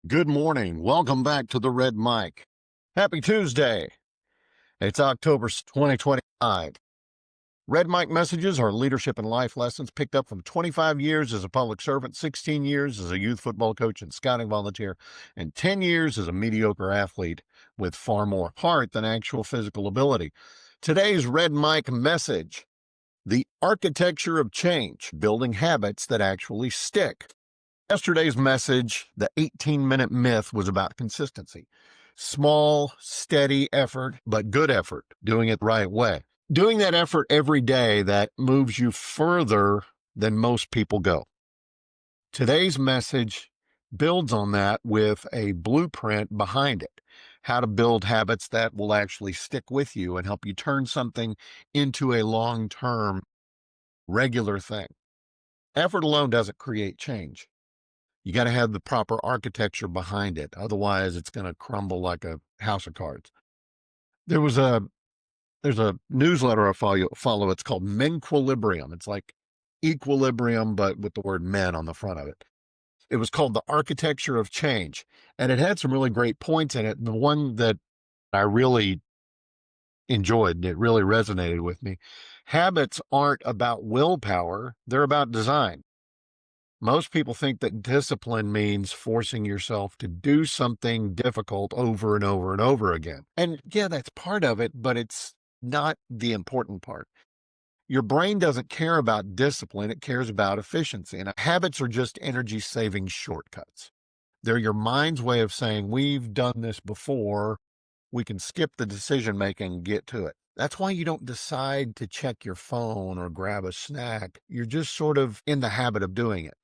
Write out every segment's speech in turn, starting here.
Good morning. Welcome back to the Red Mic. Happy Tuesday. It's October 2025. Red Mic messages are leadership and life lessons picked up from 25 years as a public servant, 16 years as a youth football coach and scouting volunteer, and 10 years as a mediocre athlete with far more heart than actual physical ability. Today's Red Mic message: the architecture of change, building habits that actually stick. Yesterday's message, the 18-minute myth, was about consistency. Small, steady effort, but good effort, doing it the right way. Doing that effort every day that moves you further than most people go. Today's message builds on that with a blueprint behind it. How to build habits that will actually stick with you and help you turn something into a long-term, regular thing. Effort alone doesn't create change. You got to have the proper architecture behind it. Otherwise, it's going to crumble like a house of cards. There's a newsletter I follow. It's called Menquilibrium. It's like equilibrium, but with the word men on the front of it. It was called The Architecture of Change, and it had some really great points in it. And the one that I really enjoyed, and it really resonated with me: habits aren't about willpower, they're about design. Most people think that discipline means forcing yourself to do something difficult over and over and over again. And yeah, that's part of it, but it's not the important part. Your brain doesn't care about discipline, it cares about efficiency. And habits are just energy-saving shortcuts. They're your mind's way of saying, we've done this before, we can skip the decision-making and get to it. That's why you don't decide to check your phone or grab a snack. You're just sort of in the habit of doing it.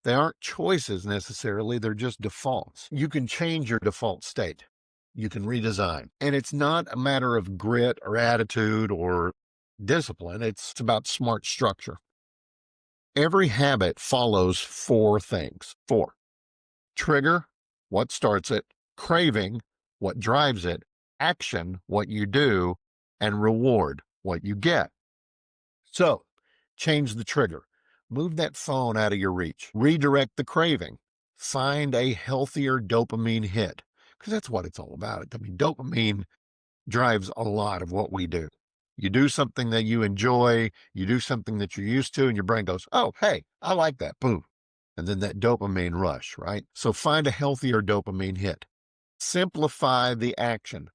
They aren't choices necessarily, they're just defaults. You can change your default state. You can redesign. And it's not a matter of grit or attitude or discipline. It's about smart structure. Every habit follows four things. Four: trigger, what starts it; craving, what drives it; action, what you do; and reward, what you get. So, change the trigger. Move that phone out of your reach. Redirect the craving. Find a healthier dopamine hit, because that's what it's all about. I mean, dopamine drives a lot of what we do. You do something that you enjoy, you do something that you're used to, and your brain goes, oh, hey, I like that. Boom. And then that dopamine rush, right? So find a healthier dopamine hit. Simplify the action.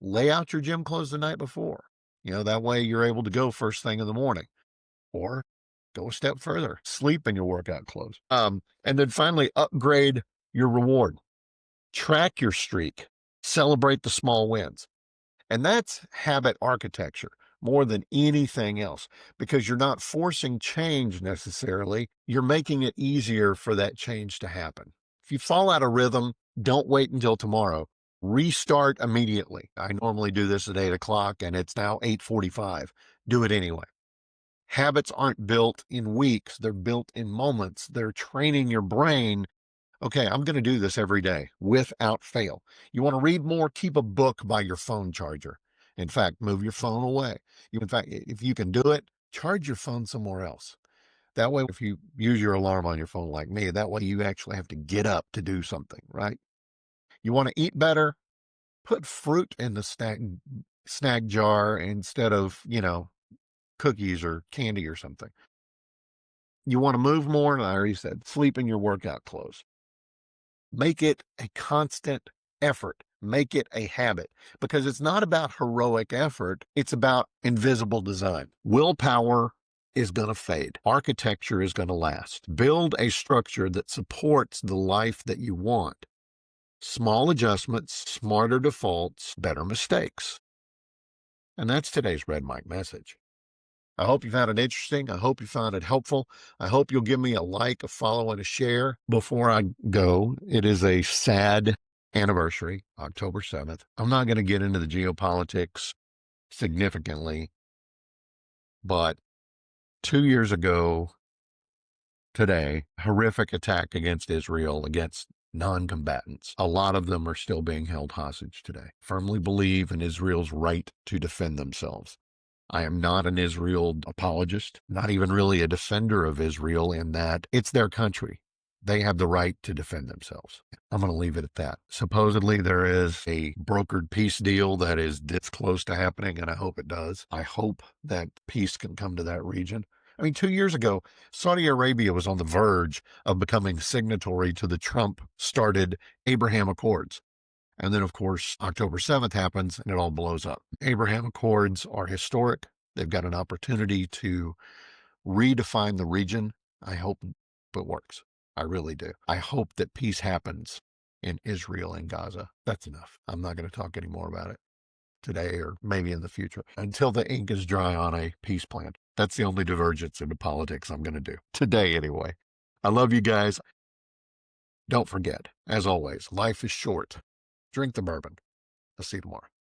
Lay out your gym clothes the night before. That way you're able to go first thing in the morning. Or go a step further, sleep in your workout clothes. And then finally, upgrade your reward. Track your streak. Celebrate the small wins. And that's habit architecture more than anything else, because you're not forcing change necessarily. You're making it easier for that change to happen. If you fall out of rhythm, don't wait until tomorrow. Restart immediately. I normally do this at 8 o'clock and it's now 8:45. Do it anyway. Habits aren't built in weeks, they're built in moments. They're training your brain. Okay, I'm going to do this every day without fail. You want to read more? Keep a book by your phone charger. In fact, move your phone away. In fact, if you can do it, charge your phone somewhere else. That way, if you use your alarm on your phone like me, that way you actually have to get up to do something, right? You want to eat better? Put fruit in the snack jar instead of, cookies or candy or something. You want to move more? I already said, sleep in your workout clothes. Make it a constant effort. Make it a habit, because it's not about heroic effort. It's about invisible design. Willpower is going to fade. Architecture is going to last. Build a structure that supports the life that you want. Small adjustments, smarter defaults, better mistakes. And that's today's Red Mic message. I hope you found it interesting. I hope you found it helpful. I hope you'll give me a like, a follow, and a share. Before I go, it is a sad anniversary, October 7th. I'm not going to get into the geopolitics significantly, but 2 years ago today, horrific attack against Israel, against non-combatants. A lot of them are still being held hostage today. Firmly believe in Israel's right to defend themselves. I am not an Israel apologist, not even really a defender of Israel, in that it's their country. They have the right to defend themselves. I'm going to leave it at that. Supposedly, there is a brokered peace deal that is this close to happening, and I hope it does. I hope that peace can come to that region. I mean, 2 years ago, Saudi Arabia was on the verge of becoming signatory to the Trump-started Abraham Accords. And then, of course, October 7th happens and it all blows up. Abraham Accords are historic. They've got an opportunity to redefine the region. I hope it works. I really do. I hope that peace happens in Israel and Gaza. That's enough. I'm not going to talk any more about it today or maybe in the future until the ink is dry on a peace plan. That's the only divergence into politics I'm going to do today anyway. I love you guys. Don't forget, as always, life is short. Drink the bourbon. I'll see you tomorrow.